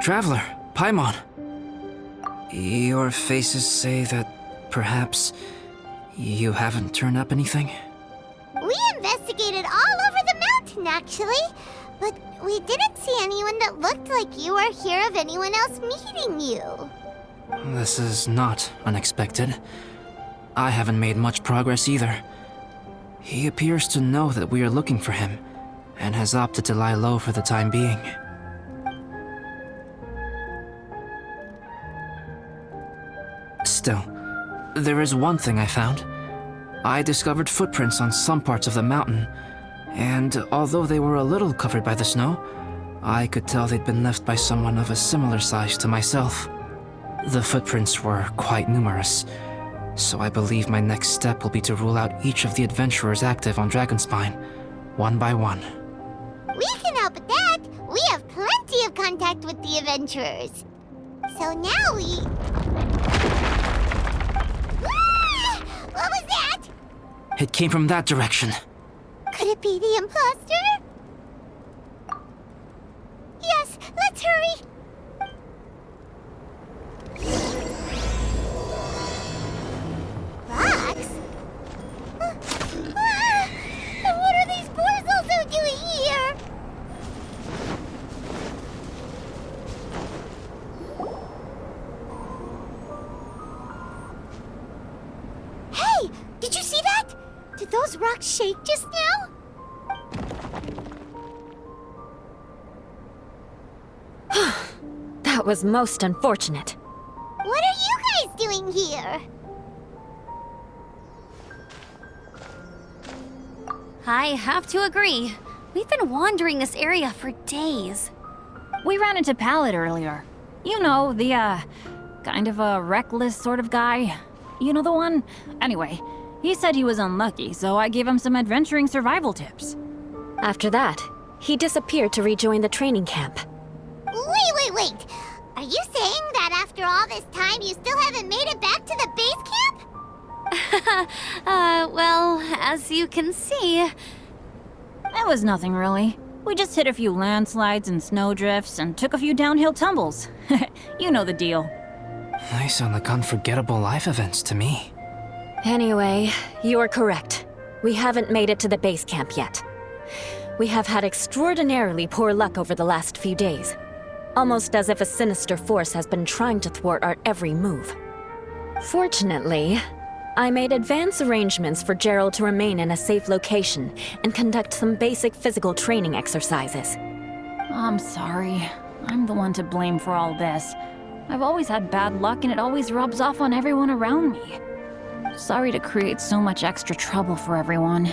Traveler, Paimon. Your faces say that perhaps you haven't turned up anything? We investigated all over the mountain, actually. But we didn't see anyone that looked like you or hear of anyone else meeting you. This is not unexpected. I haven't made much progress either. He appears to know that we are looking for him, and has opted to lie low for the time being. Still, there is one thing I found. I discovered footprints on some parts of the mountain, and although they were a little covered by the snow, I could tell they'd been left by someone of a similar size to myself. The footprints were quite numerous, so I believe my next step will be to rule out each of the adventurers active on Dragonspine, one by one. We can help with that. We have plenty of contact with the adventurers. So now we... Ah! What was that? It came from that direction. Could it be the imposter? Yes, let's hurry. Rocks? And what are these boys also doing here? Hey, did you see that? Did those rocks shake just now? That was most unfortunate. What are you guys doing here? I have to agree. We've been wandering this area for days. We ran into Pallet earlier. You know, the, kind of a reckless sort of guy. You know the one? Anyway, he said he was unlucky, so I gave him some adventuring survival tips. After that, he disappeared to rejoin the training camp. Wait. Are you saying that after all this time you still haven't made it back to the base camp? Well, as you can see... It was nothing really. We just hit a few landslides and snowdrifts and took a few downhill tumbles. You know the deal. They sound like unforgettable life events to me. Anyway, you're correct. We haven't made it to the base camp yet. We have had extraordinarily poor luck over the last few days. Almost as if a sinister force has been trying to thwart our every move. Fortunately, I made advance arrangements for Gerald to remain in a safe location and conduct some basic physical training exercises. I'm sorry. I'm the one to blame for all this. I've always had bad luck and it always rubs off on everyone around me. Sorry to create so much extra trouble for everyone.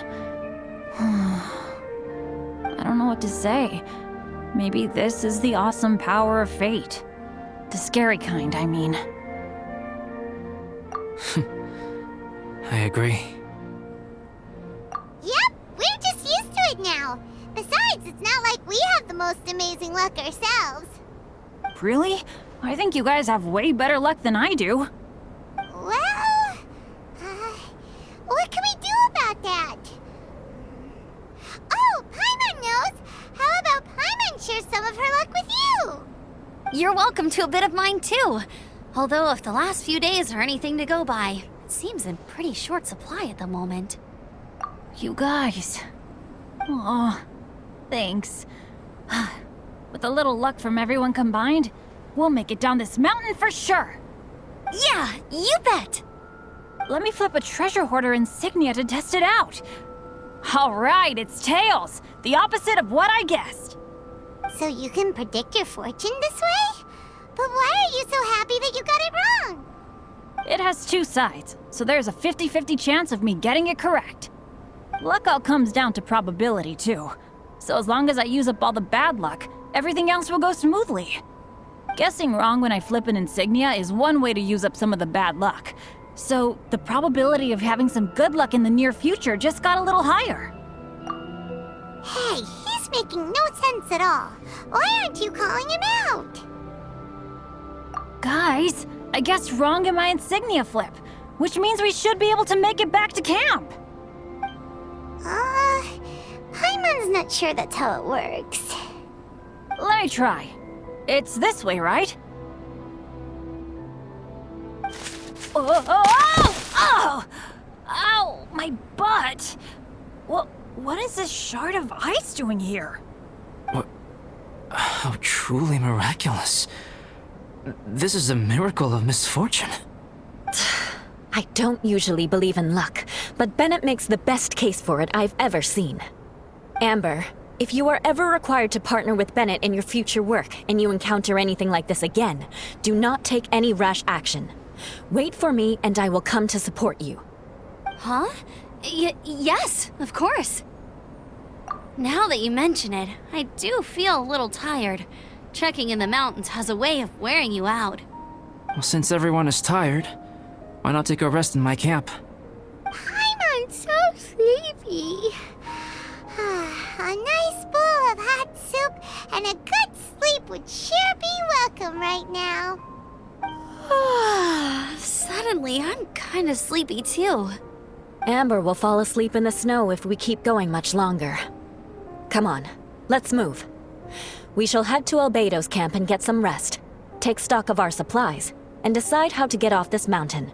I don't know what to say. Maybe this is the awesome power of fate. The scary kind, I mean. I agree. Yep, we're just used to it now. Besides, it's not like we have the most amazing luck ourselves. Really? I think you guys have way better luck than I do. Well, what can we do about that? Oh, Paimon knows! How about Paimon share some of her luck with you? You're welcome to a bit of mine too. Although if the last few days are anything to go by, it seems in pretty short supply at the moment. You guys. Aw, thanks. With a little luck from everyone combined, we'll make it down this mountain for sure. Yeah, you bet! Let me flip a treasure hoarder insignia to test it out. All right, it's tails. The opposite of what I guessed. So you can predict your fortune this way? But why are you so happy that you got it wrong? It has two sides, so there's a 50-50 chance of me getting it correct. Luck all comes down to probability, too. So as long as I use up all the bad luck, everything else will go smoothly. Guessing wrong when I flip an insignia is one way to use up some of the bad luck. So the probability of having some good luck in the near future just got a little higher. Hey, he's making no sense at all. Why aren't you calling him out? Guys, I guessed wrong in my insignia flip, which means we should be able to make it back to camp. Paimon's not sure that's how it works. Let me try. It's this way, right? Oh! Ow! My butt! What is this shard of ice doing here? How truly miraculous. This is a miracle of misfortune. I don't usually believe in luck, but Bennett makes the best case for it I've ever seen. Amber, if you are ever required to partner with Bennett in your future work and you encounter anything like this again, do not take any rash action. Wait for me and I will come to support you. Huh? Yes, of course. Now that you mention it, I do feel a little tired. Trekking in the mountains has a way of wearing you out. Well, since everyone is tired, why not take a rest in my camp? I'm so sleepy. A nice bowl of hot soup and a good sleep would sure be welcome right now. Suddenly, I'm kind of sleepy too. Amber will fall asleep in the snow if we keep going much longer. Come on, let's move. We shall head to Albedo's camp and get some rest, take stock of our supplies, and decide how to get off this mountain.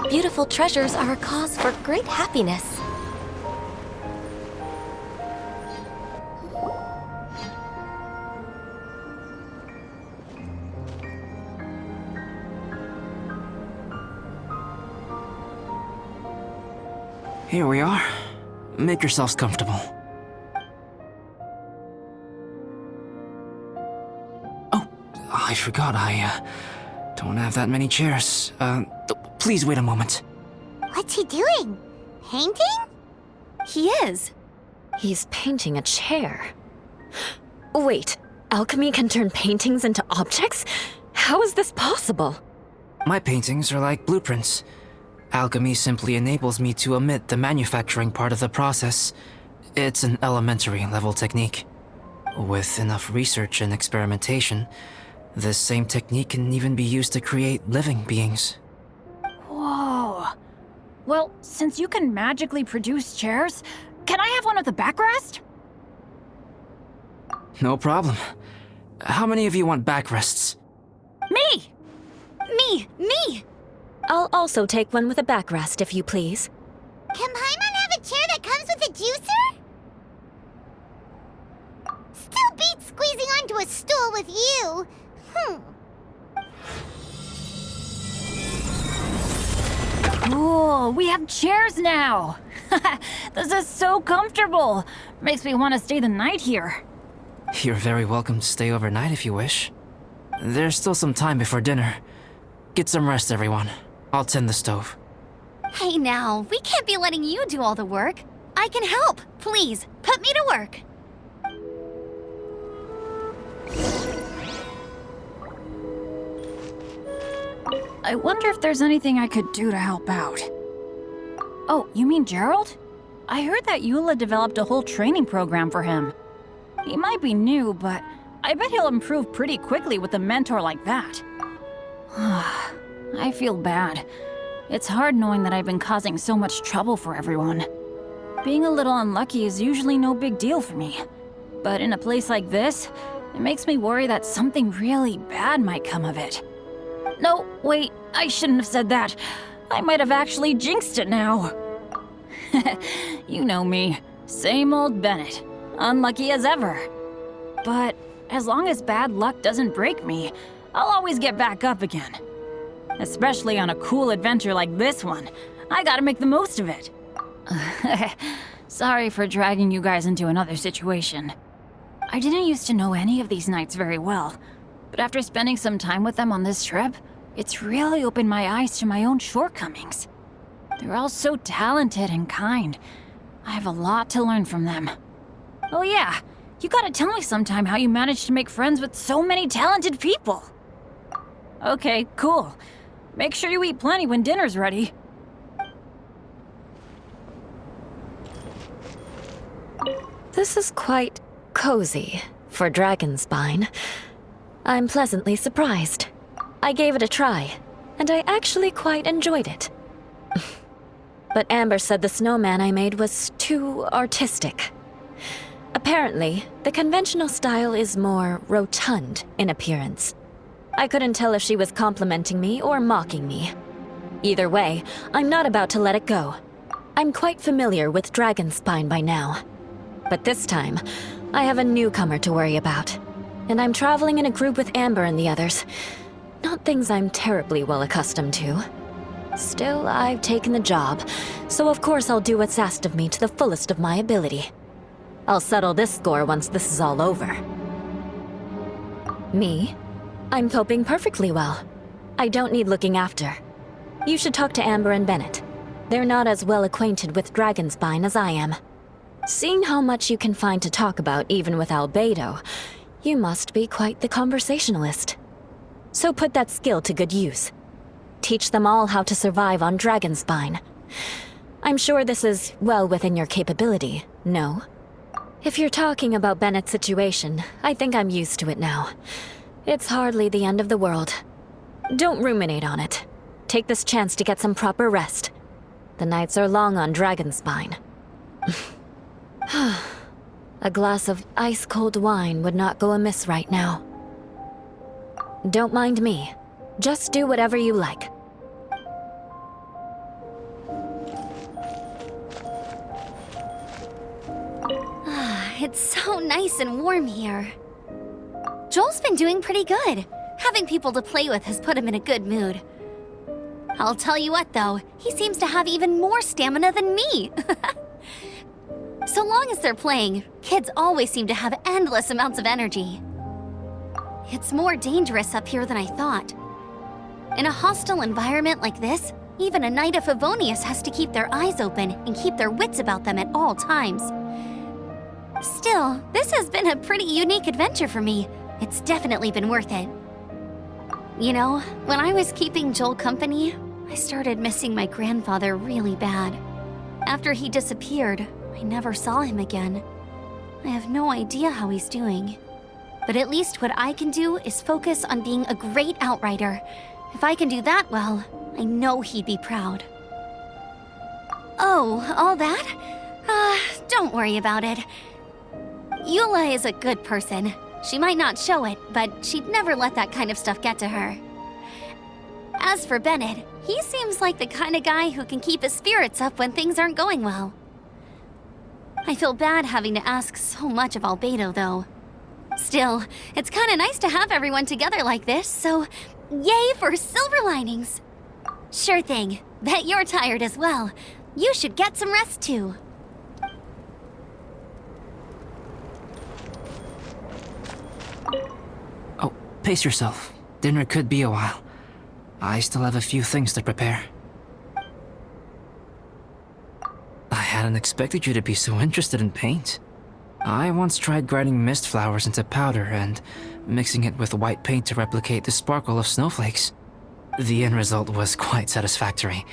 Beautiful treasures are a cause for great happiness. Here we are. Make yourselves comfortable. Oh, I forgot I don't have that many chairs. Please wait a moment. What's he doing? Painting? He is. He's painting a chair. Wait, alchemy can turn paintings into objects? How is this possible? My paintings are like blueprints. Alchemy simply enables me to omit the manufacturing part of the process. It's an elementary level technique. With enough research and experimentation, this same technique can even be used to create living beings. Whoa. Well, since you can magically produce chairs, can I have one with a backrest? No problem. How many of you want backrests? Me! Me! I'll also take one with a backrest, if you please. Can Paimon have a chair that comes with a juicer? Still beats squeezing onto a stool with you. Cool, we have chairs now! This is so comfortable! Makes me want to stay the night here. You're very welcome to stay overnight if you wish. There's still some time before dinner. Get some rest, everyone. I'll tend the stove. Hey now, we can't be letting you do all the work. I can help. Please, put me to work. I wonder if there's anything I could do to help out. Oh, you mean Gerald? I heard that Eula developed a whole training program for him. He might be new, but I bet he'll improve pretty quickly with a mentor like that. I feel bad. It's hard knowing that I've been causing so much trouble for everyone. Being a little unlucky is usually no big deal for me. But in a place like this, it makes me worry that something really bad might come of it. No, wait, I shouldn't have said that. I might have actually jinxed it now. You know me. Same old Bennett. Unlucky as ever. But as long as bad luck doesn't break me, I'll always get back up again. Especially on a cool adventure like this one. I gotta make the most of it. Sorry for dragging you guys into another situation. I didn't used to know any of these knights very well, but after spending some time with them on this trip, it's really opened my eyes to my own shortcomings. They're all so talented and kind. I have a lot to learn from them. Oh yeah, you gotta tell me sometime how you managed to make friends with so many talented people. Okay, cool. Make sure you eat plenty when dinner's ready. This is quite cozy for Dragonspine. I'm pleasantly surprised. I gave it a try, and I actually quite enjoyed it. But Amber said the snowman I made was too artistic. Apparently, the conventional style is more rotund in appearance. I couldn't tell if she was complimenting me or mocking me. Either way, I'm not about to let it go. I'm quite familiar with Dragonspine by now. But this time, I have a newcomer to worry about. And I'm traveling in a group with Amber and the others. Not things I'm terribly well accustomed to. Still, I've taken the job, so of course I'll do what's asked of me to the fullest of my ability. I'll settle this score once this is all over. Me? I'm coping perfectly well. I don't need looking after. You should talk to Amber and Bennett. They're not as well acquainted with Dragonspine as I am. Seeing how much you can find to talk about even with Albedo, you must be quite the conversationalist. So put that skill to good use. Teach them all how to survive on Dragonspine. I'm sure this is well within your capability, no? If you're talking about Bennett's situation, I think I'm used to it now. It's hardly the end of the world. Don't ruminate on it. Take this chance to get some proper rest. The nights are long on Dragonspine. A glass of ice-cold wine would not go amiss right now. Don't mind me. Just do whatever you like. It's so nice and warm here. Joel's been doing pretty good. Having people to play with has put him in a good mood. I'll tell you what, though, he seems to have even more stamina than me. So long as they're playing, kids always seem to have endless amounts of energy. It's more dangerous up here than I thought. In a hostile environment like this, even a Knight of Favonius has to keep their eyes open and keep their wits about them at all times. Still, this has been a pretty unique adventure for me. It's definitely been worth it. You know, when I was keeping Joel company, I started missing my grandfather really bad. After he disappeared, I never saw him again. I have no idea how he's doing. But at least what I can do is focus on being a great outrider. If I can do that well, I know he'd be proud. Oh, all that? Don't worry about it. Eula is a good person. She might not show it, but she'd never let that kind of stuff get to her. As for Bennett, he seems like the kind of guy who can keep his spirits up when things aren't going well. I feel bad having to ask so much of Albedo, though. Still, it's kind of nice to have everyone together like this, so yay for silver linings! Sure thing. Bet you're tired as well. You should get some rest, too. Oh, pace yourself. Dinner could be a while. I still have a few things to prepare. I hadn't expected you to be so interested in paint. I once tried grinding mist flowers into powder and mixing it with white paint to replicate the sparkle of snowflakes. The end result was quite satisfactory,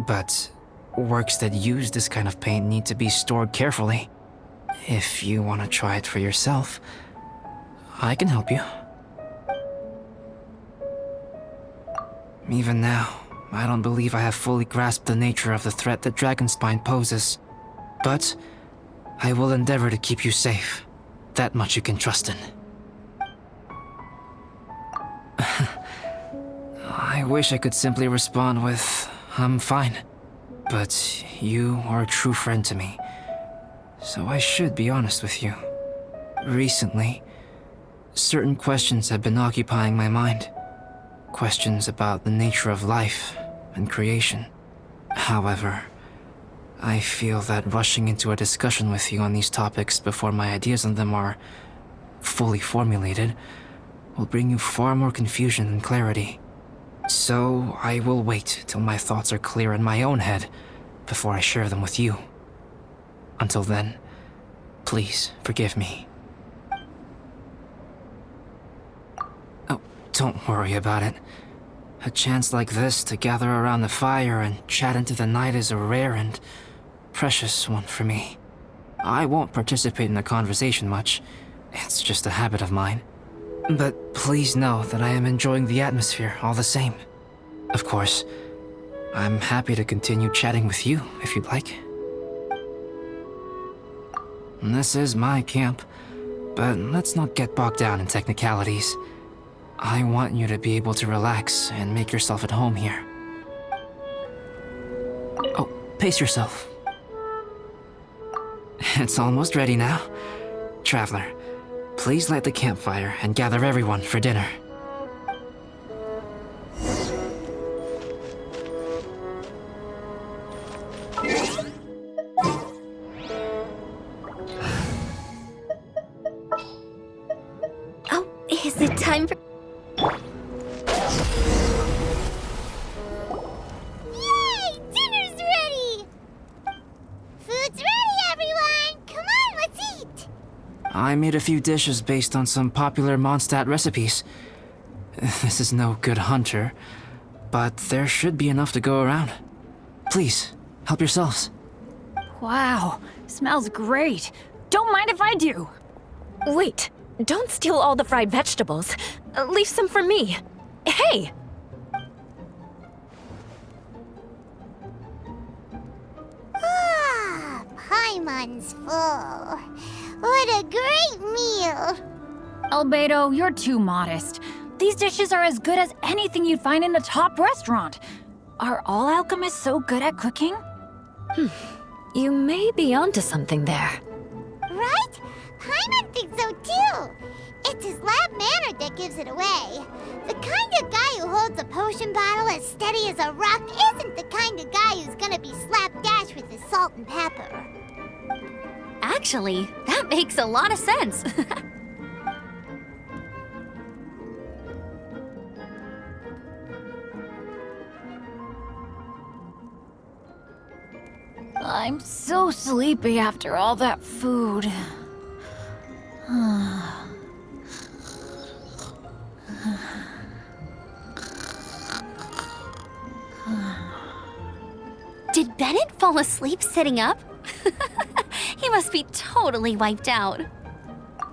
but works that use this kind of paint need to be stored carefully. If you want to try it for yourself, I can help you. Even now, I don't believe I have fully grasped the nature of the threat that Dragonspine poses. But I will endeavor to keep you safe. That much you can trust in. I wish I could simply respond with, I'm fine. But you are a true friend to me, so I should be honest with you. Recently, certain questions have been occupying my mind. Questions about the nature of life and creation. However, I feel that rushing into a discussion with you on these topics before my ideas on them are fully formulated will bring you far more confusion than clarity. So I will wait till my thoughts are clear in my own head before I share them with you. Until then, please forgive me. Oh, don't worry about it. A chance like this to gather around the fire and chat into the night is a rare and precious one for me. I won't participate in the conversation much. It's just a habit of mine. But please know that I am enjoying the atmosphere all the same. Of course, I'm happy to continue chatting with you if you'd like. This is my camp, but let's not get bogged down in technicalities. I want you to be able to relax and make yourself at home here. Oh, pace yourself. It's almost ready now. Traveler, please light the campfire and gather everyone for dinner. Oh, is it time for... Yay! Dinner's ready! Food's ready, everyone! Come on, let's eat! I made a few dishes based on some popular Mondstadt recipes. This is no good hunter, but there should be enough to go around. Please, help yourselves. Wow, smells great. Don't mind if I do. Wait, don't steal all the fried vegetables. Leave some for me. Hey! Ah, Paimon's full. What a great meal! Albedo, you're too modest. These dishes are as good as anything you'd find in a top restaurant. Are all alchemists so good at cooking? You may be onto something there. Right? Paimon thinks so too. It's his lab manner that gives it away. The kind of guy who holds a potion bottle as steady as a rock isn't the kind of guy who's gonna be slapdash with his salt and pepper. Actually, that makes a lot of sense. I'm so sleepy after all that food. Did Bennett fall asleep sitting up? He must be totally wiped out.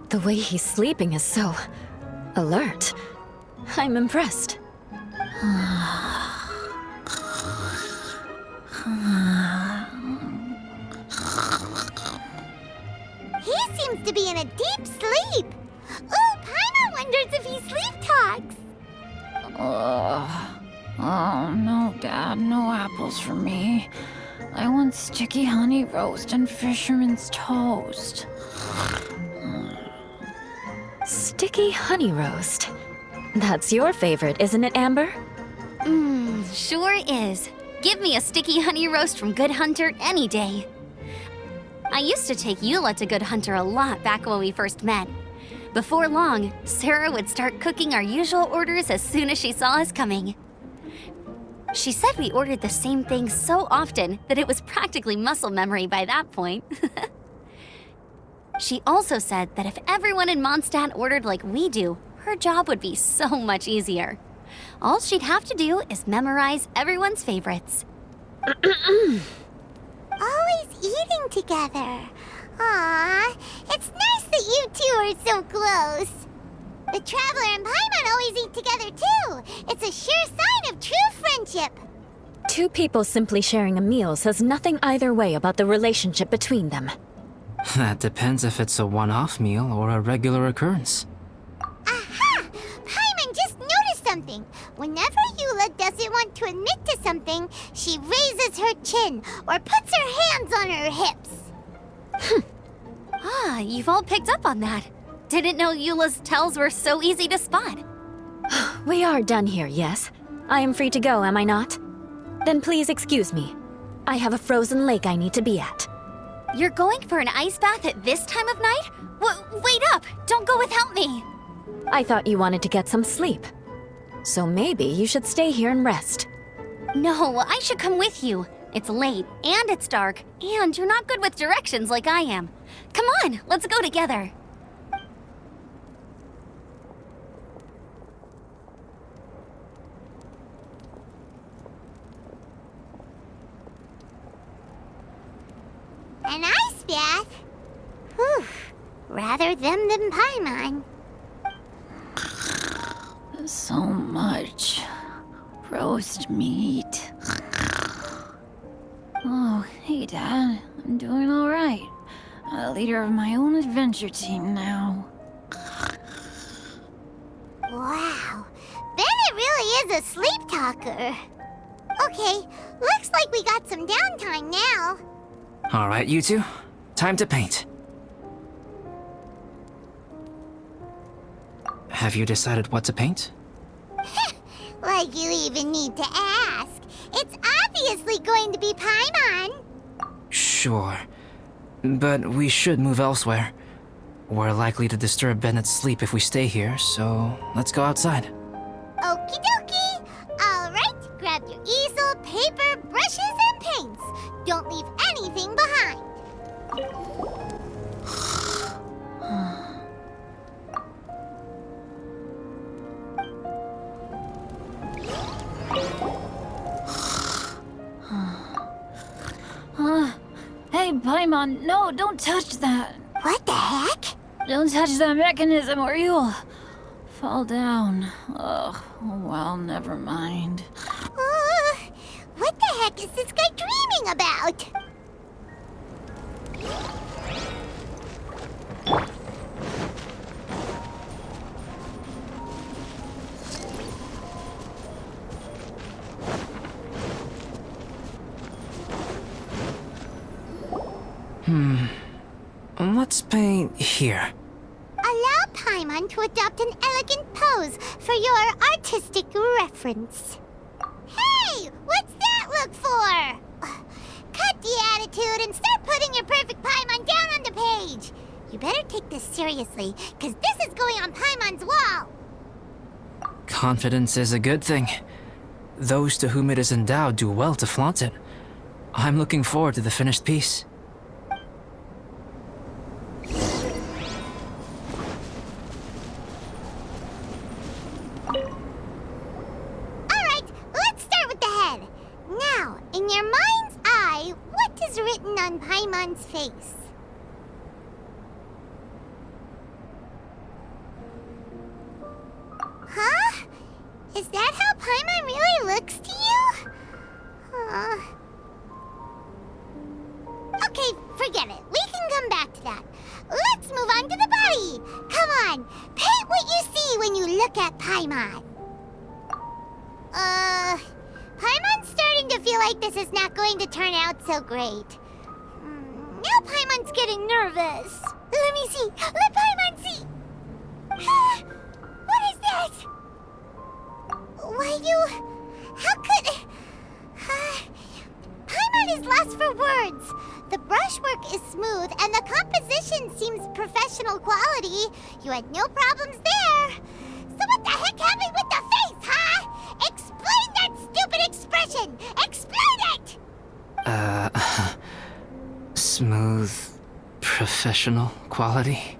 The way he's sleeping is so alert. I'm impressed. He seems to be in a deep sleep. Ooh, Paimon wonders if he sleep talks. Oh, no, Dad, no apples for me. I want sticky honey roast and fisherman's toast. Sticky honey roast. That's your favorite, isn't it, Amber? Sure is. Give me a sticky honey roast from Good Hunter any day. I used to take Eula to Good Hunter a lot back when we first met. Before long, Sarah would start cooking our usual orders as soon as she saw us coming. She said we ordered the same thing so often that it was practically muscle memory by that point. She also said that if everyone in Mondstadt ordered like we do, her job would be so much easier. All she'd have to do is memorize everyone's favorites. Always eating together. Aww, it's nice that you two are so close. The Traveler and Paimon always eat together too. It's a sure sign of true friendship. Two people simply sharing a meal says nothing either way about the relationship between them. That depends if it's a one-off meal or a regular occurrence. Aha! Paimon just noticed something. Whenever Eula doesn't want to admit to something, she raises her chin or puts her hands on her hips. You've all picked up on that. Didn't know Eula's tells were so easy to spot. We are done here, yes? I am free to go, am I not? Then please excuse me. I have a frozen lake I need to be at. You're going for an ice bath at this time of night? Wait up! Don't go without me! I thought you wanted to get some sleep. So maybe you should stay here and rest. No, I should come with you. It's late, and it's dark, and you're not good with directions like I am. Come on, let's go together. An ice bath? Whew. Rather them than Paimon. So much roast meat. Oh, hey, Dad. I'm doing all right. I'm a leader of my own adventure team now. Wow, Bennett really is a sleep talker. Okay, looks like we got some downtime now. All right, you two. Time to paint. Have you decided what to paint? Like you even need to ask. It's obviously going to be Paimon. Sure. But we should move elsewhere. We're likely to disturb Bennett's sleep if we stay here, so let's go outside. Okie dokie. All right, grab your easel, paper, brushes, and paints. Don't leave anything behind. Hey, Paimon, no, don't touch that. What the heck? Don't touch that mechanism or you'll fall down. Ugh, oh well, never mind. What the heck is this guy dreaming about? Let's paint here. Allow Paimon to adopt an elegant pose for your artistic reference. Hey, what's that look for? Cut the attitude and start putting your perfect Paimon down on the page. You better take this seriously, because this is going on Paimon's wall. Confidence is a good thing. Those to whom it is endowed do well to flaunt it. I'm looking forward to the finished piece. Alright, let's start with the head. Now, in your mind's eye, what is written on Paimon's face? Huh? Is that how Paimon really looks to you? Okay, forget it. We can come back to that. Let's move on to the body. Come on, paint what you see when you look at Paimon. Paimon's starting to feel like this is not going to turn out so great. Now Paimon's getting nervous. Let me see. Let Paimon see. What is that? Why you... How could... Paimon is lost for words. The brushwork is smooth and the composition seems professional quality. You had no problems there. So what the heck happened with the face, huh? Explain that stupid expression! Explain it! Smooth, professional quality.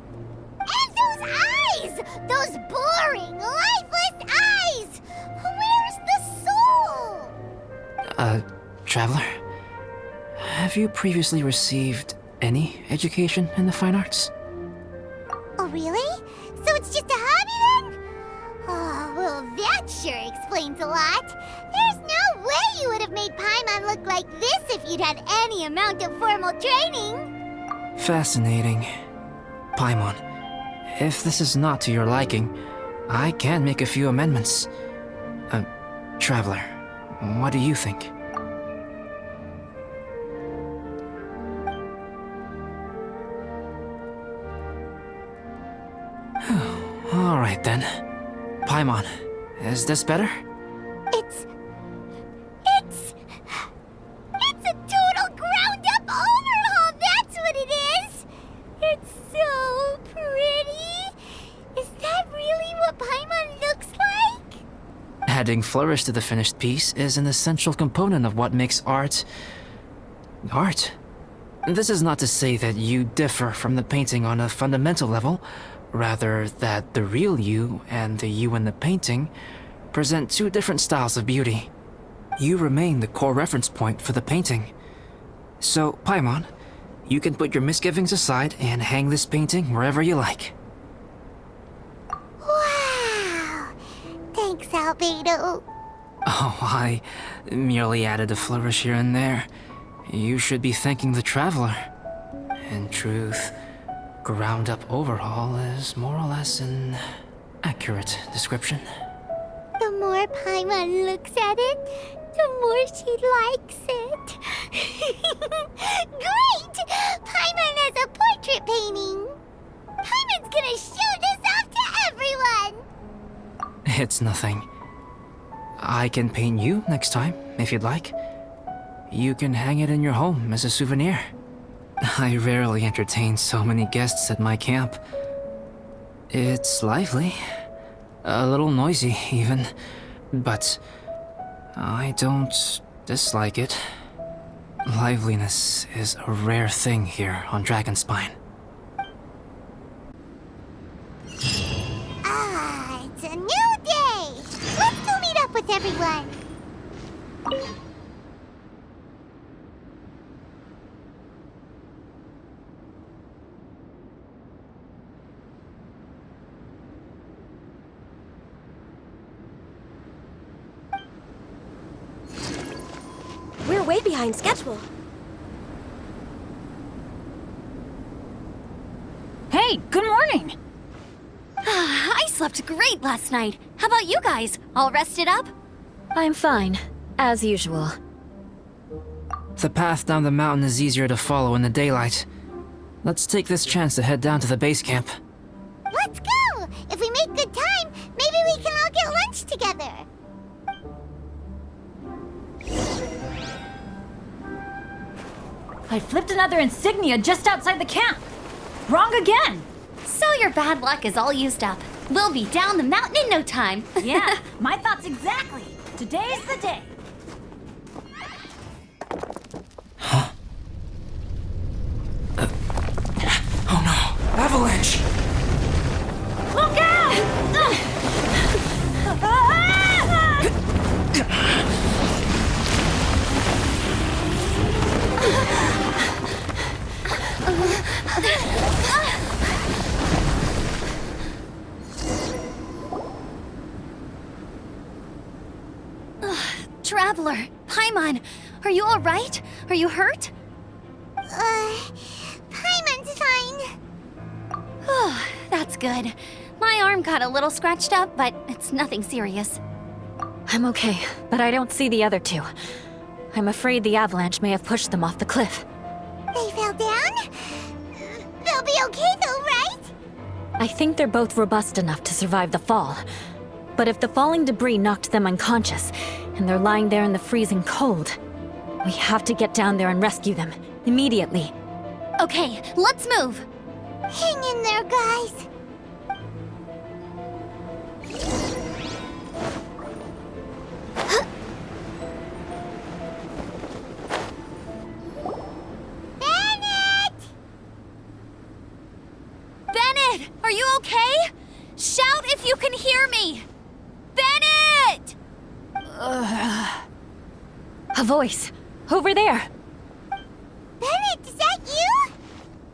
And those eyes! Those boring, lifeless eyes! Where's the soul? Traveler? Have you previously received any education in the fine arts? Oh, really? So it's just a hobby then? Oh, well, that sure explains a lot. There's no way you would have made Paimon look like this if you'd had any amount of formal training. Fascinating. Paimon, if this is not to your liking, I can make a few amendments. Traveler, what do you think? All right then. Paimon, is this better? It's a total ground-up overhaul, that's what it is! It's so pretty! Is that really what Paimon looks like? Adding flourish to the finished piece is an essential component of what makes art... art. This is not to say that you differ from the painting on a fundamental level, rather that the real you and the you in the painting present two different styles of beauty. You remain the core reference point for the painting. So, Paimon, you can put your misgivings aside and hang this painting wherever you like. Wow! Beto? Oh, I merely added a flourish here and there. You should be thanking the traveler. In truth, ground up overhaul is more or less an accurate description. The more Paimon looks at it, the more she likes it. Great! Paimon has a portrait painting. Paimon's gonna show this off to everyone. It's nothing. I can paint you next time, if you'd like. You can hang it in your home as a souvenir. I rarely entertain so many guests at my camp. It's lively. A little noisy, even. But I don't dislike it. Liveliness is a rare thing here on Dragonspine. Ah, it's a new day. Let's go meet up with everyone. We're way behind schedule. Hey, good morning! I slept great last night. How about you guys? All rested up? I'm fine, as usual. The path down the mountain is easier to follow in the daylight. Let's take this chance to head down to the base camp. Let's go! If we make good time, maybe we can all get lunch together. I flipped another insignia just outside the camp. Wrong again! So your bad luck is all used up. We'll be down the mountain in no time. Yeah, my thoughts exactly. Today's the day. Oh no! Avalanche! Look out! Traveler, Paimon, are you all right? Are you hurt? Paimon's fine. Oh, that's good. My arm got a little scratched up, but it's nothing serious. I'm okay, but I don't see the other two. I'm afraid the avalanche may have pushed them off the cliff. They fell down? They'll be okay though, right? I think they're both robust enough to survive the fall. But if the falling debris knocked them unconscious, and they're lying there in the freezing cold, we have to get down there and rescue them, immediately. Okay, let's move. Hang in there, guys. Bennett! Bennett, are you okay? Shout if you can hear me! Bennett! A voice! Over there! Bennett, is that you?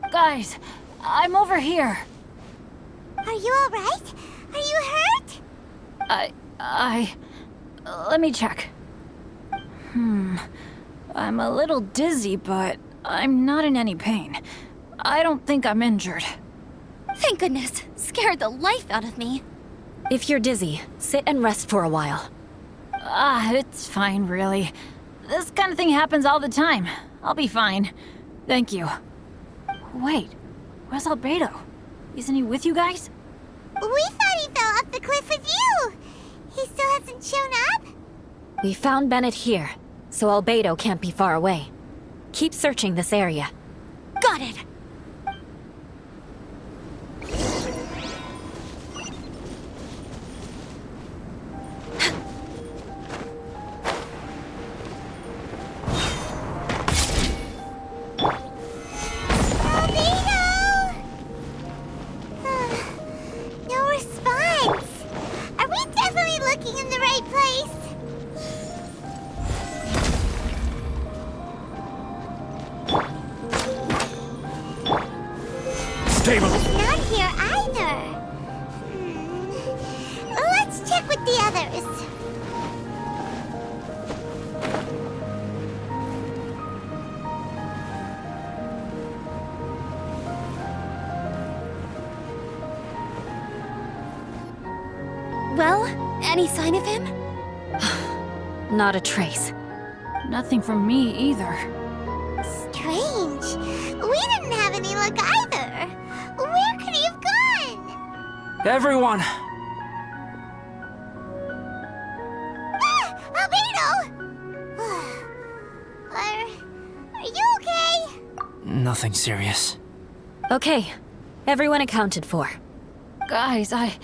Guys, I'm over here. Are you alright? Are you hurt? Let me check. I'm a little dizzy, but I'm not in any pain. I don't think I'm injured. Thank goodness. Scared the life out of me. If you're dizzy, sit and rest for a while. It's fine, really. This kind of thing happens all the time. I'll be fine. Thank you. Wait, where's Albedo? Isn't he with you guys? We thought he fell off the cliff with you. He still hasn't shown up? We found Bennett here, so Albedo can't be far away. Keep searching this area. Got it. No response. Are we definitely looking in the right place? Stable! Not here either. Let's check with the others. Well, any sign of him? Not a trace. Nothing from me either. Strange. We didn't have any luck either. Where could he have gone? Everyone! Ah! Albedo! Are you okay? Nothing serious. Okay, everyone accounted for. Guys, I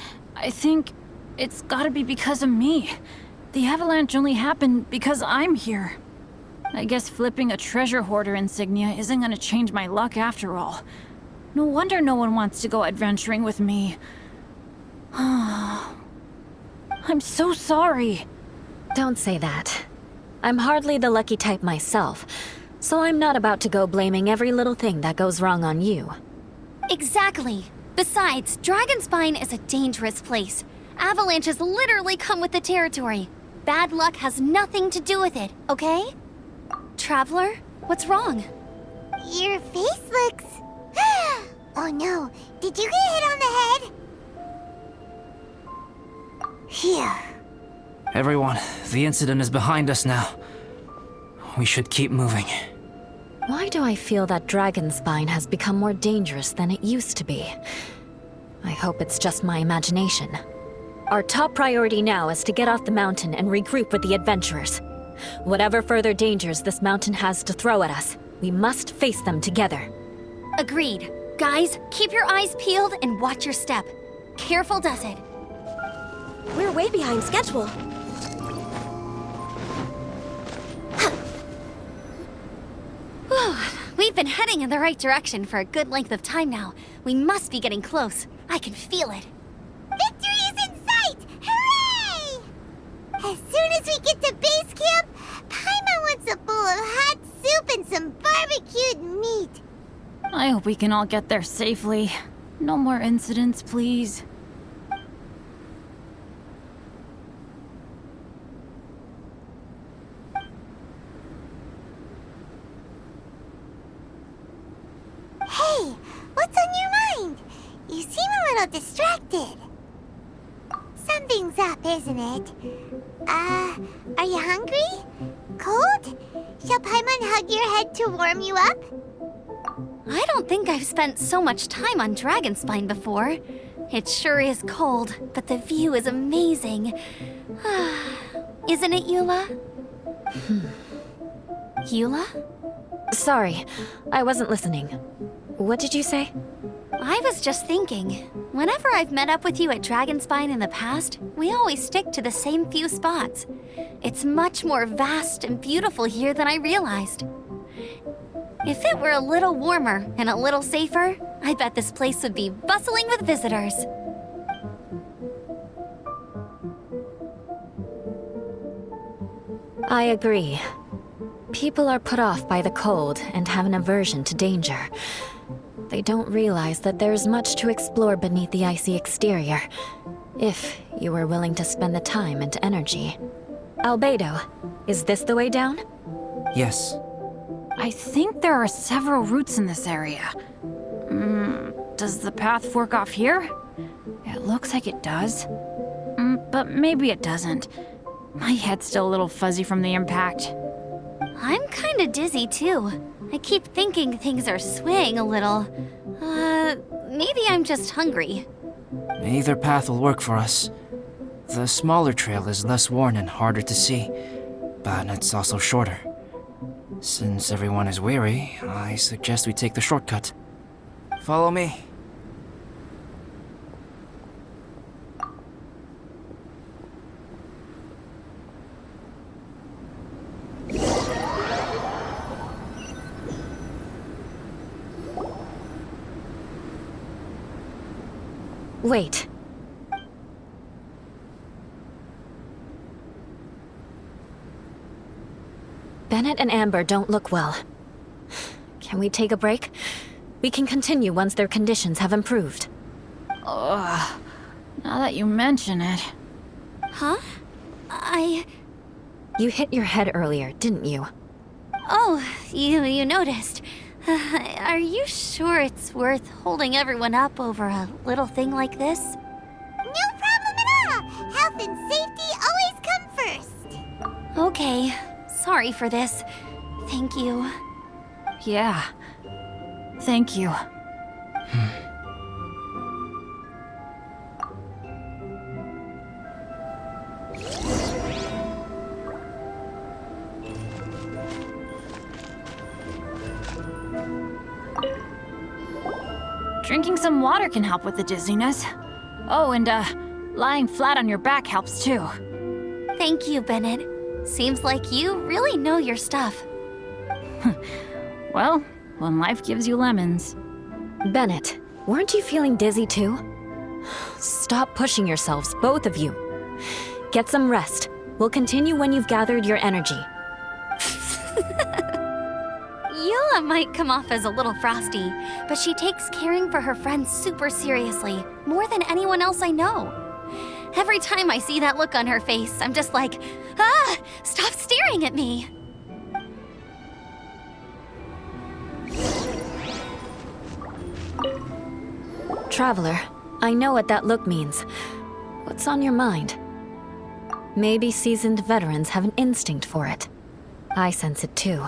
think it's gotta be because of me. The avalanche only happened because I'm here. I guess flipping a treasure hoarder insignia isn't gonna change my luck after all. No wonder no one wants to go adventuring with me. I'm so sorry. Don't say that. I'm hardly the lucky type myself, so I'm not about to go blaming every little thing that goes wrong on you. Exactly. Besides, Dragonspine is a dangerous place. Avalanches literally come with the territory. Bad luck has nothing to do with it, okay? Traveler, what's wrong? Your face looks... Oh no, did you get hit on the head? Here. Everyone, the incident is behind us now. We should keep moving. Why do I feel that Dragonspine has become more dangerous than it used to be? I hope it's just my imagination. Our top priority now is to get off the mountain and regroup with the adventurers. Whatever further dangers this mountain has to throw at us, we must face them together. Agreed. Guys, keep your eyes peeled and watch your step. Careful does it. We're way behind schedule. Whew, we've been heading in the right direction for a good length of time now. We must be getting close. I can feel it. Victory is in sight! Hooray! As soon as we get to base camp, Paimon wants a bowl of hot soup and some barbecued meat. I hope we can all get there safely. No more incidents, please. Hey, what's on your mind? You seem a little distracted. Something's up, isn't it? Are you hungry? Cold? Shall Paimon hug your head to warm you up? I don't think I've spent so much time on Dragonspine before. It sure is cold, but the view is amazing. Isn't it, Eula? Eula? Sorry, I wasn't listening. What did you say? I was just thinking, whenever I've met up with you at Dragonspine in the past, we always stick to the same few spots. It's much more vast and beautiful here than I realized. If it were a little warmer and a little safer, I bet this place would be bustling with visitors. I agree. People are put off by the cold and have an aversion to danger. They don't realize that there's much to explore beneath the icy exterior, if you were willing to spend the time and energy. Albedo, is this the way down? Yes. I think there are several routes in this area. Does the path fork off here? It looks like it does. But maybe it doesn't. My head's still a little fuzzy from the impact. I'm kinda dizzy too. I keep thinking things are swaying a little. Maybe I'm just hungry. Either path will work for us. The smaller trail is less worn and harder to see, but it's also shorter. Since everyone is weary, I suggest we take the shortcut. Follow me. Wait. Bennett and Amber don't look well. Can we take a break? We can continue once their conditions have improved. Ugh. Now that you mention it. Huh? You hit your head earlier, didn't you? Oh, you noticed. Are you sure it's worth holding everyone up over a little thing like this? No problem at all! How and safety always come first. Okay, sorry for this. Thank you. Yeah. Thank you. Drinking some water can help with the dizziness. Oh, and lying flat on your back helps too. Thank you, Bennett. Seems like you really know your stuff. Well, when life gives you lemons. Bennett, weren't you feeling dizzy too? Stop pushing yourselves, both of you. Get some rest. We'll continue when you've gathered your energy. Yula might come off as a little frosty, but she takes caring for her friends super seriously, more than anyone else I know. Every time I see that look on her face, I'm just like, ah, stop staring at me. Traveler, I know what that look means. What's on your mind? Maybe seasoned veterans have an instinct for it. I sense it too.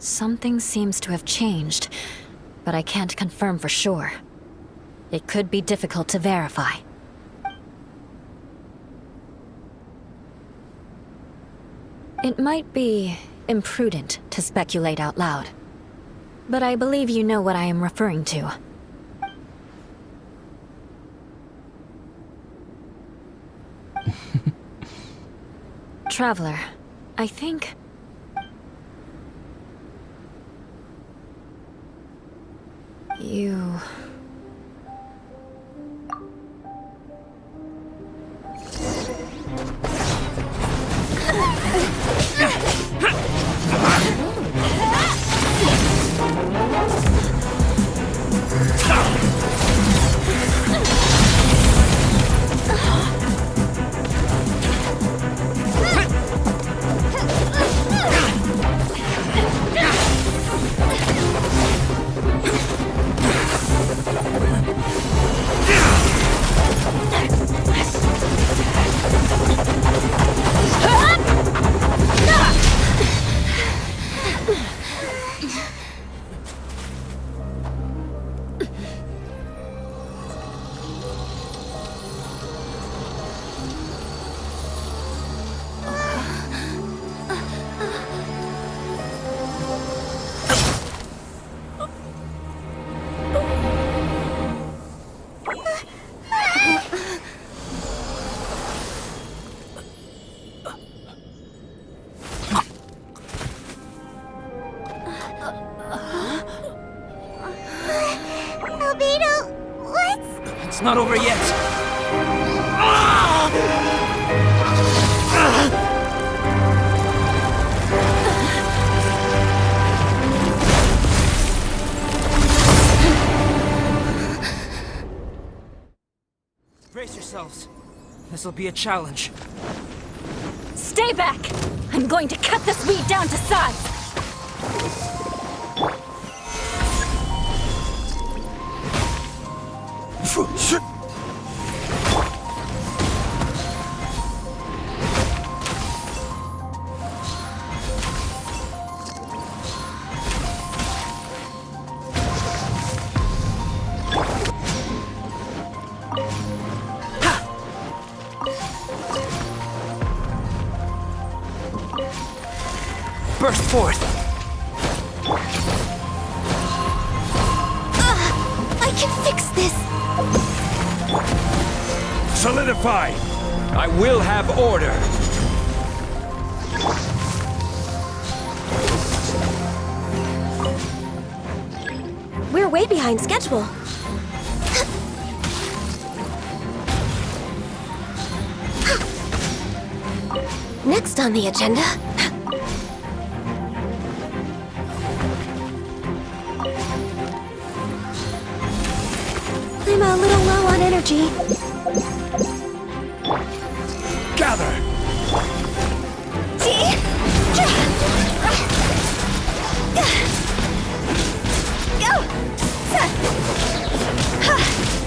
Something seems to have changed, but I can't confirm for sure. It could be difficult to verify. It might be imprudent to speculate out loud, but I believe you know what I am referring to. Traveler, I think... you... Albedo, what's... It's not over yet. Brace yourselves. This'll be a challenge. Stay back! I'm going to cut this weed down to size! Burst forth! I can fix this! Solidify! I will have order! We're way behind schedule. Next on the agenda... I'm a little low on energy. Gather!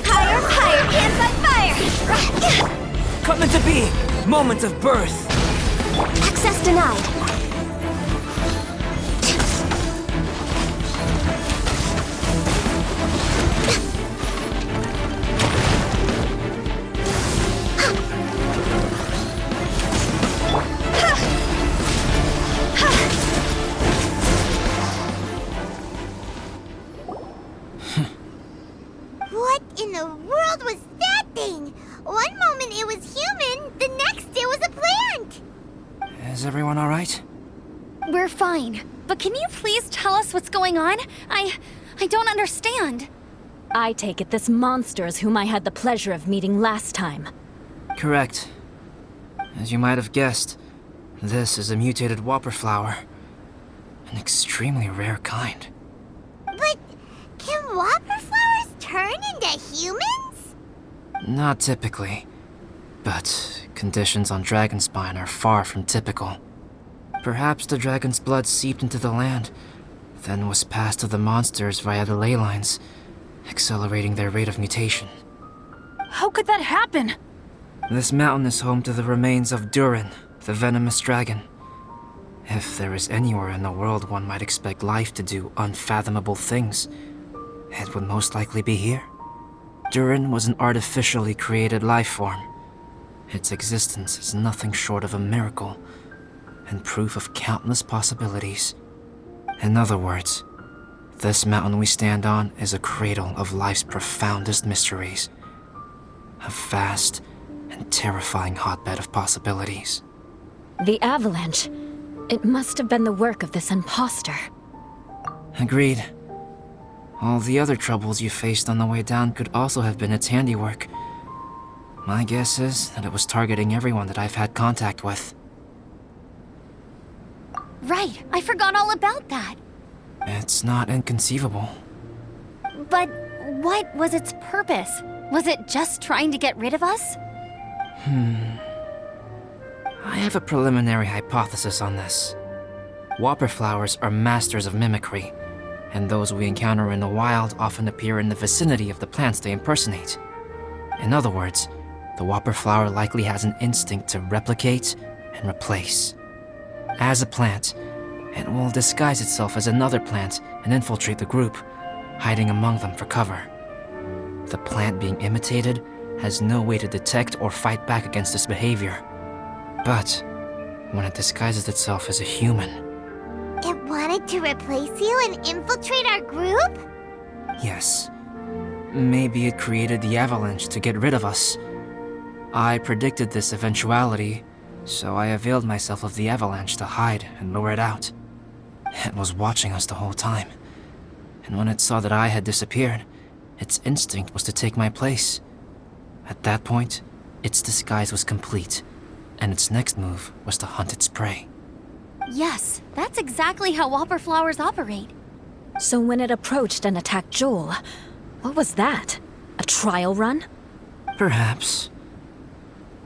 Higher, higher, can't fight fire! Come into being! Moment of birth! Access denied. What in the world was that thing? One moment it was human, the next it was a plant! Is everyone alright? We're fine. But can you please tell us what's going on? I don't understand. I take it this monster is whom I had the pleasure of meeting last time. Correct. As you might have guessed, this is a mutated whopper flower. An extremely rare kind. But can whopper flowers turn into humans? Not typically, but conditions on Dragonspine are far from typical. Perhaps the dragon's blood seeped into the land, then was passed to the monsters via the ley lines, accelerating their rate of mutation. How could that happen? This mountain is home to the remains of Durin, the venomous dragon. If there is anywhere in the world one might expect life to do unfathomable things, it would most likely be here. Durin was an artificially created life form. Its existence is nothing short of a miracle, and proof of countless possibilities. In other words, this mountain we stand on is a cradle of life's profoundest mysteries. A vast and terrifying hotbed of possibilities. The avalanche. It must have been the work of this imposter. Agreed. All the other troubles you faced on the way down could also have been its handiwork. My guess is that it was targeting everyone that I've had contact with. Right, I forgot all about that. It's not inconceivable. But what was its purpose? Was it just trying to get rid of us? I have a preliminary hypothesis on this. Whopper flowers are masters of mimicry, and those we encounter in the wild often appear in the vicinity of the plants they impersonate. In other words, the whopper flower likely has an instinct to replicate and replace. As a plant, it will disguise itself as another plant and infiltrate the group, hiding among them for cover. The plant being imitated has no way to detect or fight back against this behavior. But when it disguises itself as a human... It wanted to replace you and infiltrate our group? Yes. Maybe it created the avalanche to get rid of us. I predicted this eventuality, so I availed myself of the avalanche to hide and lure it out. It was watching us the whole time, and when it saw that I had disappeared, its instinct was to take my place. At that point, its disguise was complete, and its next move was to hunt its prey. Yes, that's exactly how whopper flowers operate. So when it approached and attacked Joel, what was that? A trial run? Perhaps.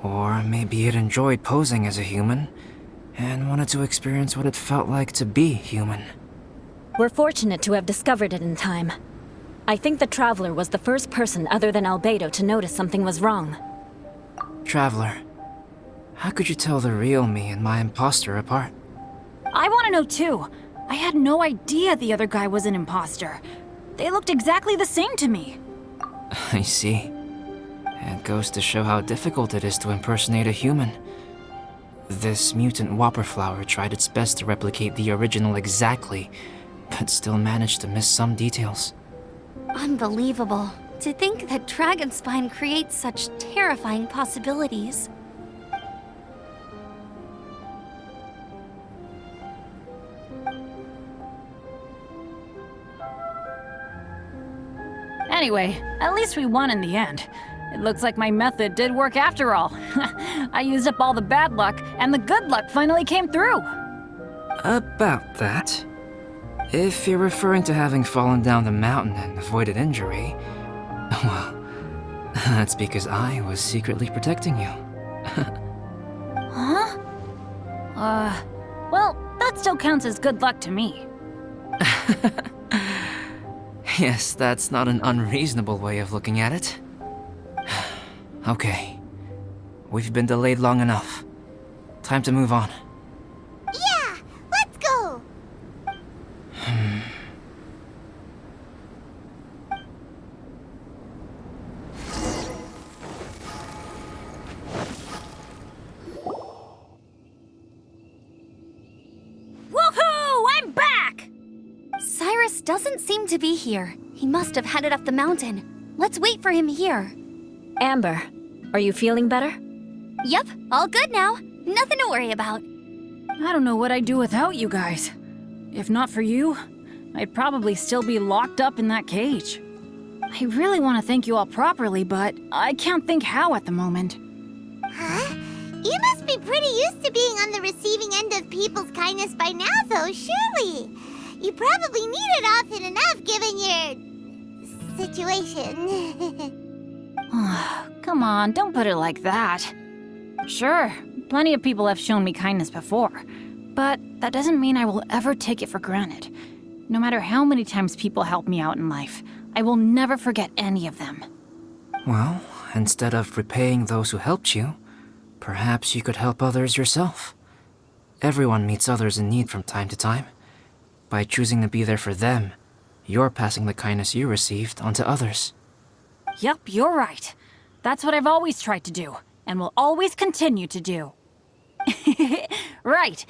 Or maybe it enjoyed posing as a human, and wanted to experience what it felt like to be human. We're fortunate to have discovered it in time. I think the Traveler was the first person other than Albedo to notice something was wrong. Traveler, how could you tell the real me and my imposter apart? I want to know too. I had no idea the other guy was an imposter. They looked exactly the same to me. I see. It goes to show how difficult it is to impersonate a human. This mutant whopper flower tried its best to replicate the original exactly, but still managed to miss some details. Unbelievable. To think that Dragonspine creates such terrifying possibilities. Anyway, at least we won in the end. It looks like my method did work after all. I used up all the bad luck, and the good luck finally came through. About that. If you're referring to having fallen down the mountain and avoided injury, well, that's because I was secretly protecting you. Huh? Well, that still counts as good luck to me. Yes, that's not an unreasonable way of looking at it. Okay. we've been delayed long enough. Time to move on. Yeah, let's go! Woohoo! I'm back! Cyrus doesn't seem to be here. He must have headed up the mountain. Let's wait for him here. Amber, are you feeling better? Yep, all good now. Nothing to worry about. I don't know what I'd do without you guys. If not for you, I'd probably still be locked up in that cage. I really want to thank you all properly, but I can't think how at the moment. Huh? You must be pretty used to being on the receiving end of people's kindness by now, though, surely. You probably need it often enough given your situation. Come on, don't put it like that. Sure, plenty of people have shown me kindness before, but that doesn't mean I will ever take it for granted. No matter how many times people help me out in life, I will never forget any of them. Well, instead of repaying those who helped you, perhaps you could help others yourself. Everyone meets others in need from time to time. By choosing to be there for them, you're passing the kindness you received on to others. Yep, you're right. That's what I've always tried to do, and will always continue to do. Right.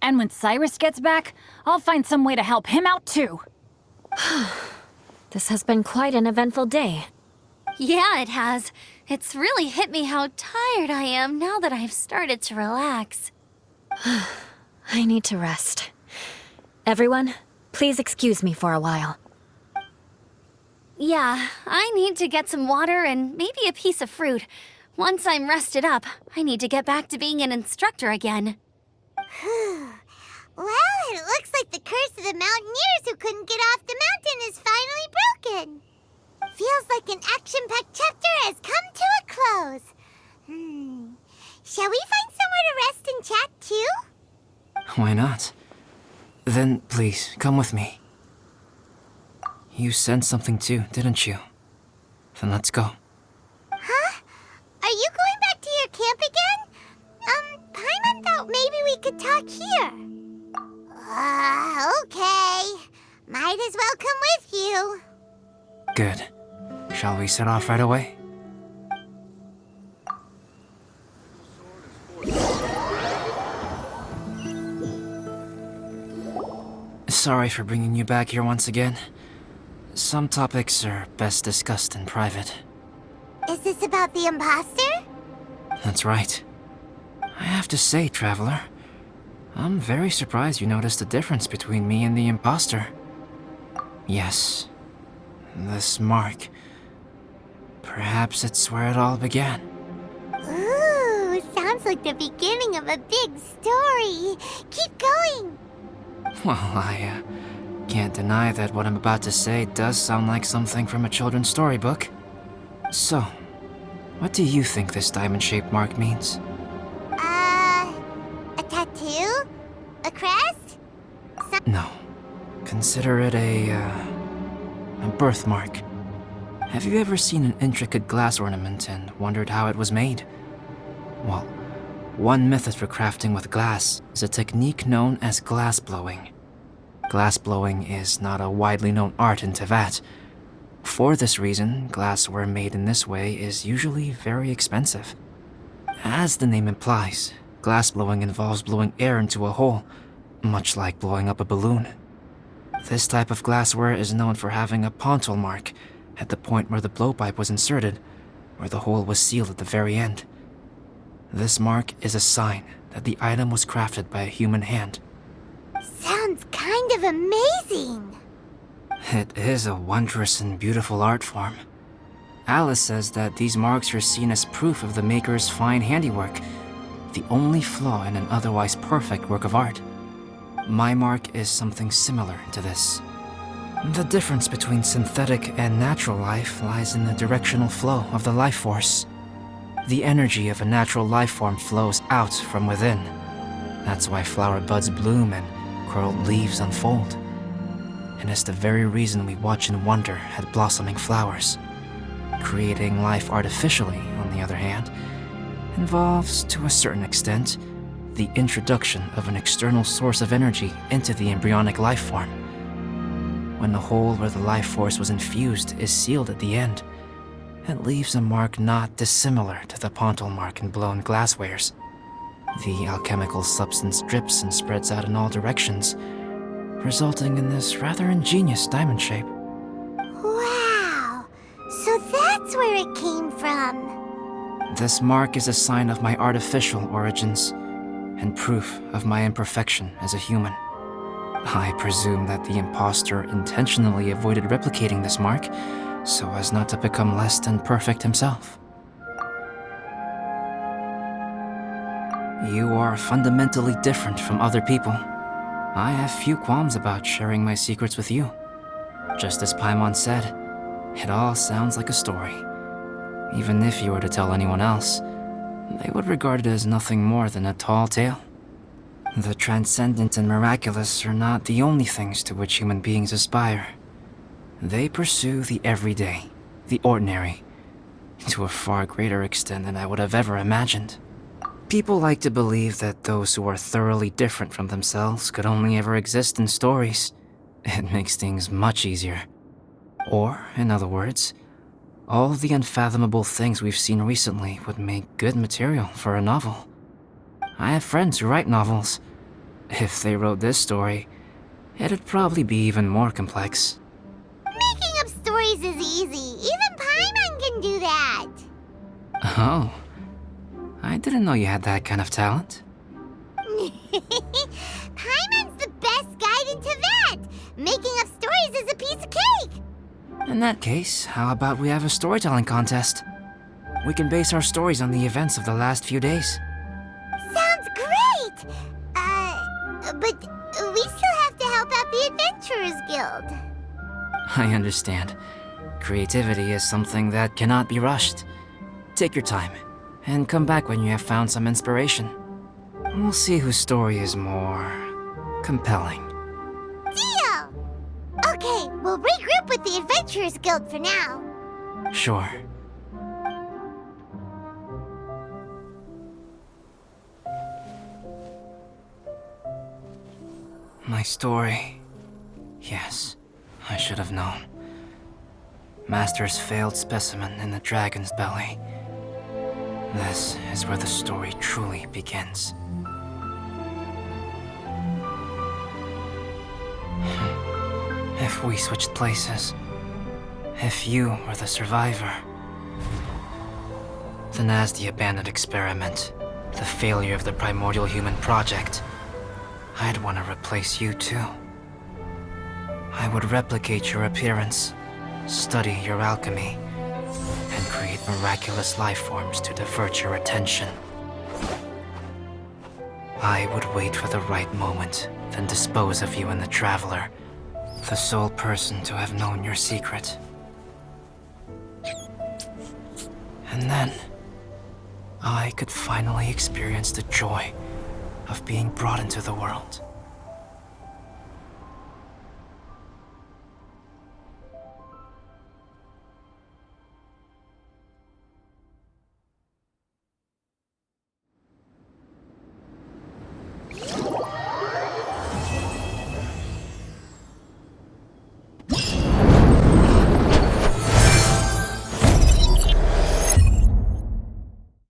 And when Cyrus gets back, I'll find some way to help him out too. This has been quite an eventful day. Yeah, it has. It's really hit me how tired I am now that I've started to relax. I need to rest. Everyone, please excuse me for a while. Yeah, I need to get some water and maybe a piece of fruit. Once I'm rested up, I need to get back to being an instructor again. Well, it looks like the curse of the mountaineers who couldn't get off the mountain is finally broken. Feels like an action-packed chapter has come to a close. Shall we find somewhere to rest and chat too? Why not? Then please, come with me. You sensed something too, didn't you? Then let's go. Huh? Are you going back to your camp again? Paimon thought maybe we could talk here. Okay. Might as well come with you. Good. Shall we set off right away? Sorry for bringing you back here once again. Some topics are best discussed in private. Is this about the imposter? That's right. I have to say, Traveler, I'm very surprised you noticed the difference between me and the imposter. Yes, this mark. Perhaps it's where it all began. Ooh, sounds like the beginning of a big story. Keep going. Well, I can't deny that what I'm about to say does sound like something from a children's storybook. So, what do you think this diamond-shaped mark means? A tattoo? A crest? No. Consider it a birthmark. Have you ever seen an intricate glass ornament and wondered how it was made? Well, one method for crafting with glass is a technique known as glass blowing. Glass blowing is not a widely known art in Teyvat. For this reason, glassware made in this way is usually very expensive. As the name implies, glass blowing involves blowing air into a hole, much like blowing up a balloon. This type of glassware is known for having a pontil mark at the point where the blowpipe was inserted, where the hole was sealed at the very end. This mark is a sign that the item was crafted by a human hand. Sounds kind of amazing. It is a wondrous and beautiful art form. Alice says that these marks are seen as proof of the maker's fine handiwork, the only flaw in an otherwise perfect work of art. My mark is something similar to this. The difference between synthetic and natural life lies in the directional flow of the life force. The energy of a natural life form flows out from within. That's why flower buds bloom and curled leaves unfold. And it's the very reason we watch and wonder at blossoming flowers. Creating life artificially, on the other hand, involves, to a certain extent, the introduction of an external source of energy into the embryonic life form. When the hole where the life force was infused is sealed at the end, it leaves a mark not dissimilar to the pontal mark in blown glasswares. The alchemical substance drips and spreads out in all directions, resulting in this rather ingenious diamond shape. Wow! So that's where it came from. This mark is a sign of my artificial origins, and proof of my imperfection as a human. I presume that the imposter intentionally avoided replicating this mark, so as not to become less than perfect himself. You are fundamentally different from other people. I have few qualms about sharing my secrets with you. Just as Paimon said, it all sounds like a story. Even if you were to tell anyone else, they would regard it as nothing more than a tall tale. The transcendent and miraculous are not the only things to which human beings aspire. They pursue the everyday, the ordinary, to a far greater extent than I would have ever imagined. People like to believe that those who are thoroughly different from themselves could only ever exist in stories. It makes things much easier. Or, in other words, all the unfathomable things we've seen recently would make good material for a novel. I have friends who write novels. If they wrote this story, it'd probably be even more complex. Making up stories is easy. Even Paimon can do that. Oh, I didn't know you had that kind of talent. Paimon's the best guide into that. Making up stories is a piece of cake. In that case, how about we have a storytelling contest? We can base our stories on the events of the last few days. Sounds great. But we still have to help out the Adventurers Guild. I understand. Creativity is something that cannot be rushed. Take your time, and come back when you have found some inspiration. We'll see whose story is more compelling. Deal! Okay, we'll regroup with the Adventurers Guild for now. Sure. My story. Yes, I should have known. Master's failed specimen in the dragon's belly. This is where the story truly begins. If we switched places, if you were the survivor, then as the abandoned experiment, the failure of the primordial human project, I'd want to replace you too. I would replicate your appearance, study your alchemy, and create miraculous life forms to divert your attention. I would wait for the right moment, then dispose of you in the Traveler, the sole person to have known your secret. And then, I could finally experience the joy of being brought into the world.